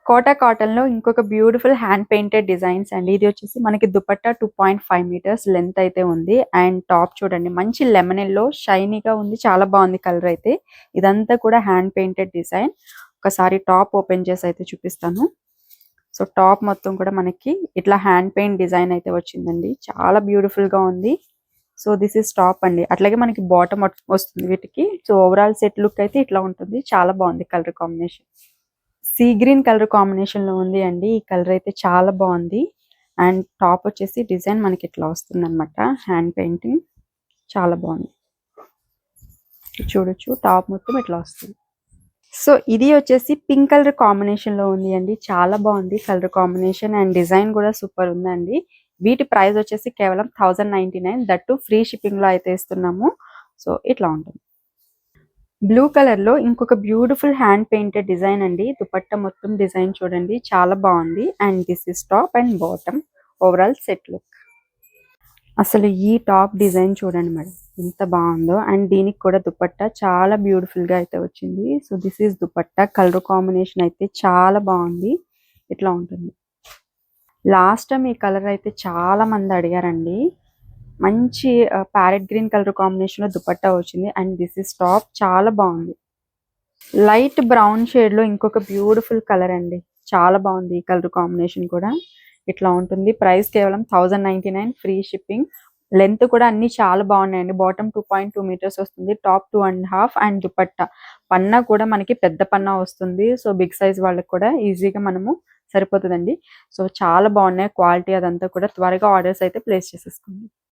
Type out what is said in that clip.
Quota cotton లో ఇంకొక beautiful hand painted designs అండి. ఇది వచ్చేసి మనకి దుపట్టా 2.5 మీటర్స్ లెంత్ అయితే ఉంది. అండ్ టాప్ చూడండి మంచి లెమన్ ఎల్లో షైనీగా ఉంది. చాలా బాగుంది కలర్ అయితే. ఇదంతా కూడా హ్యాండ్ పెయింటెడ్ డిజైన్. ఒకసారి టాప్ ఓపెన్ చేసి అయితే చూపిస్తాను. సో టాప్ మొత్తం కూడా మనకి ఇట్లా హ్యాండ్ పెయింట్ డిజైన్ అయితే వచ్చిందండి. చాలా బ్యూటిఫుల్ గా ఉంది. సో దిస్ ఇస్ టాప్ అండి. అట్లాగే మనకి బాటమ్ వస్తుంది వీటికి. సో ఓవరాల్ సెట్ లుక్ అయితే ఇట్లా ఉంటుంది. చాలా బాగుంది colour combination. Sea green colour combination లో ఉంది అండి. ఈ కలర్ అయితే చాలా బాగుంది. అండ్ టాప్ వచ్చేసి డిజైన్ మనకి ఇట్లా వస్తుంది అనమాట. హ్యాండ్ పెయింటింగ్ చాలా బాగుంది. చూడొచ్చు టాప్ మొత్తం ఇట్లా వస్తుంది. సో ఇది వచ్చేసి పింక్ కలర్ కాంబినేషన్ లో ఉంది అండి. చాలా బాగుంది కలర్ కాంబినేషన్ అండ్ డిజైన్ కూడా సూపర్ ఉందండి. వీటి ప్రైస్ వచ్చేసి కేవలం 1099. దట్టు ఫ్రీ షిప్పింగ్ లో అయితే ఇస్తున్నాము. సో ఇట్లా ఉంటుంది. బ్లూ కలర్ లో ఇంకొక బ్యూటిఫుల్ హ్యాండ్ పెయింటెడ్ డిజైన్ అండి. దుపట్టా మొత్తం డిజైన్ చూడండి చాలా బాగుంది. And this is top and bottom overall set look. అసలు ఈ టాప్ డిజైన్ చూడండి మేడం ఎంత బాగుందో. అండ్ దీనికి కూడా దుపట్టా చాలా బ్యూటిఫుల్ గా అయితే వచ్చింది. So this is dupatta. Colour combination అయితే చాలా బాగుంది. ఇట్లా ఉంటుంది. లాస్ట్ టైం ఈ కలర్ అయితే చాలా మంది అడిగారండి. మంచి ప్యారెట్ గ్రీన్ కలర్ కాంబినేషన్ లో దుపట్టా వచ్చింది. అండ్ దిస్ ఇస్ టాప్ చాలా బాగుంది. లైట్ బ్రౌన్ షేడ్ లో ఇంకొక బ్యూటిఫుల్ కలర్ అండి. చాలా బాగుంది ఈ కలర్ కాంబినేషన్ కూడా. ఇట్లా ఉంటుంది. ప్రైస్ కేవలం 1099 ఫ్రీ షిప్పింగ్. లెంత్ కూడా అన్ని చాలా బాగున్నాయండి. బాటమ్ 2.2 మీటర్స్ వస్తుంది. టాప్ 2.5 అండ్ దుపట్టా పన్నా కూడా మనకి పెద్ద పన్నా వస్తుంది. సో బిగ్ సైజ్ వాళ్ళకి కూడా ఈజీగా మనము సరిపోతుందండి. సో చాలా బాగున్నాయి క్వాలిటీ అదంతా కూడా. త్వరగా ఆర్డర్స్ అయితే ప్లేస్ చేసేసుకోండి.